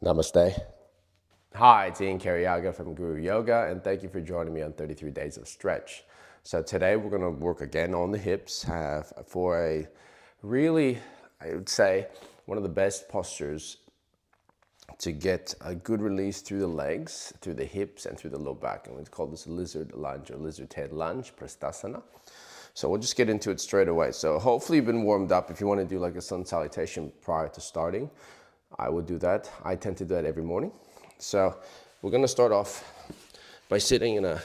Namaste. Hi, it's Ian Cariaga from Guru Yoga, and thank you for joining me on 33 Days of Stretch. So today we're going to work again on the hips for a really, I would say, one of the best postures to get a good release through the legs, through the hips, and through the low back. And we call this lizard lunge or lizard head lunge, Pristhasana. So we'll just get into it straight away. So hopefully you've been warmed up. If you want to do like a sun salutation prior to starting, I would do that. I tend to do that every morning. So we're going to start off by sitting in a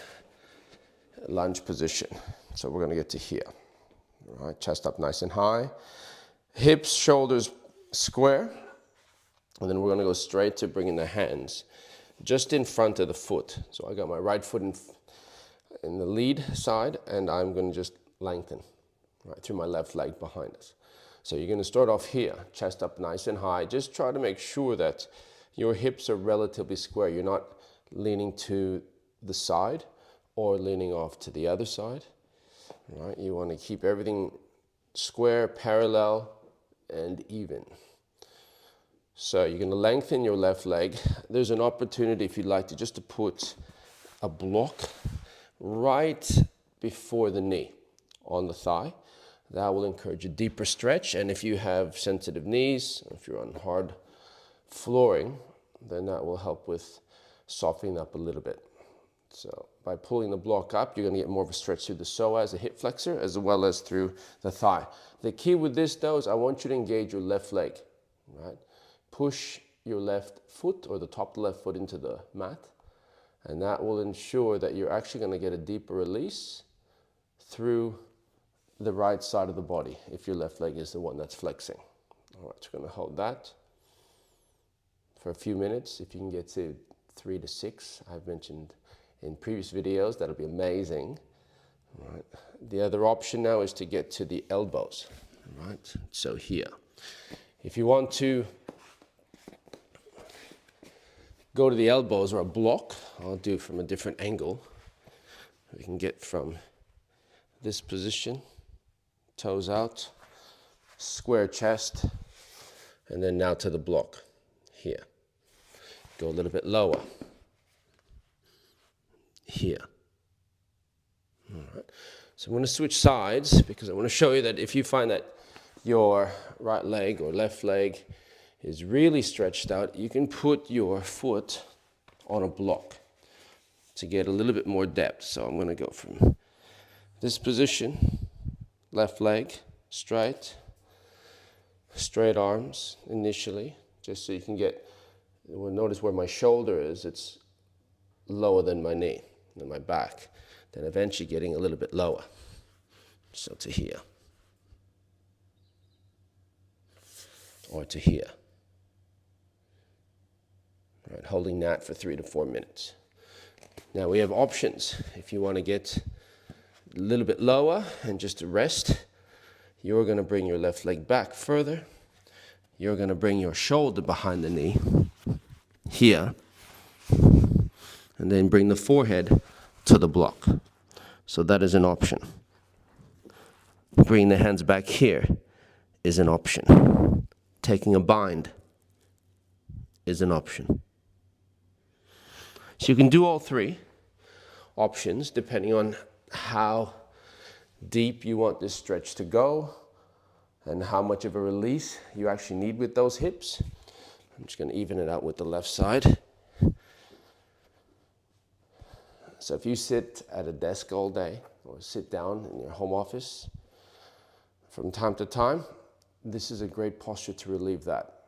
lunge position. So we're going to get to here. All right, chest up nice and high. Hips, shoulders square. And then we're going to go straight to bringing the hands just in front of the foot. So I got my right foot in the lead side, and I'm going to just lengthen right through my left leg behind us. So you're going to start off here, chest up nice and high. Just try to make sure that your hips are relatively square. You're not leaning to the side or leaning off to the other side. Right? You want to keep everything square, parallel, and even. So you're going to lengthen your left leg. There's an opportunity, if you'd like to, just to put a block right before the knee on the thigh. That will encourage a deeper stretch. And if you have sensitive knees, if you're on hard flooring, then that will help with softening up a little bit. So by pulling the block up, you're going to get more of a stretch through the psoas, the hip flexor, as well as through the thigh. The key with this, though, is I want you to engage your left leg, right? Push your left foot or the top of the left foot into the mat, and that will ensure that you're actually going to get a deeper release through the right side of the body if your left leg is the one that's flexing. All right, so we're going to hold that for a few minutes. If you can get to 3 to 6, I've mentioned in previous videos, that'll be amazing. All right. The other option now is to get to the elbows. All right, so here. If you want to go to the elbows or a block, I'll do it from a different angle. We can get from this position, toes out, square chest, and then now to the block here. Go a little bit lower here. All right. So I'm going to switch sides because I want to show you that if you find that your right leg or left leg is really stretched out, you can put your foot on a block to get a little bit more depth. So I'm going to go from this position, left leg straight arms initially, just so you can get, notice where my shoulder is, it's lower than my knee and my back, then eventually getting a little bit lower, so to here or to here. Right, holding that for 3 to 4 minutes. Now we have options. If you want to get a little bit lower and just to rest, you're going to bring your left leg back further. You're going to bring your shoulder behind the knee here, and then bring the forehead to the block. So that is an option. Bringing the hands back here is an option. Taking a bind is an option. So you can do all three options depending on how deep you want this stretch to go and how much of a release you actually need with those hips. I'm just going to even it out with the left side. So if you sit at a desk all day or sit down in your home office, from time to time, this is a great posture to relieve that.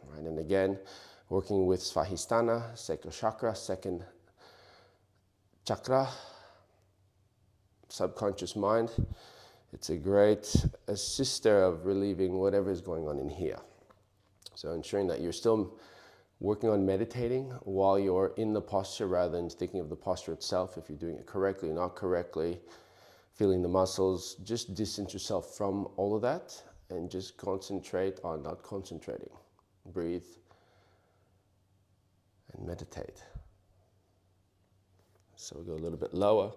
Right? And again, working with Svanasana, sacral chakra, second chakra, subconscious mind, it's a great assister of relieving whatever is going on in here. So ensuring that you're still working on meditating while you're in the posture rather than thinking of the posture itself. If you're doing it correctly, not correctly, feeling the muscles, just distance yourself from all of that and just concentrate on not concentrating. Breathe and meditate. So we go a little bit lower.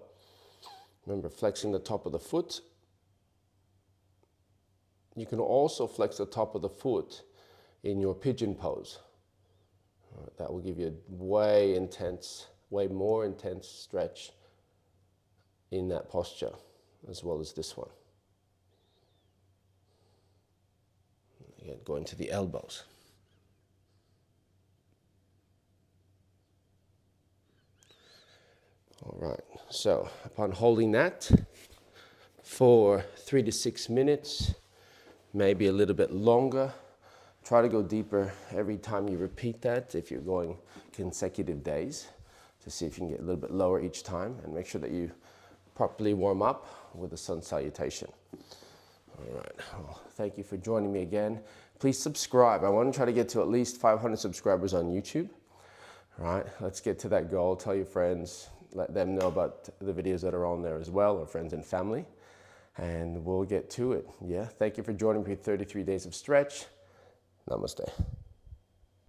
Remember, flexing the top of the foot. You can also flex the top of the foot in your pigeon pose. That will give you a way more intense stretch in that posture, as well as this one. Again, going to the elbows. All right, so upon holding that for 3 to 6 minutes, maybe a little bit longer, try to go deeper every time you repeat that if you're going consecutive days, to see if you can get a little bit lower each time, and make sure that you properly warm up with the sun salutation. All right, well, thank you for joining me again. Please subscribe. I want to try to get to at least 500 subscribers on YouTube. All right, let's get to that goal. Tell your friends, let them know about the videos that are on there as well, or friends and family, and we'll get to it. Yeah, thank you for joining me for 33 days of stretch. Namaste.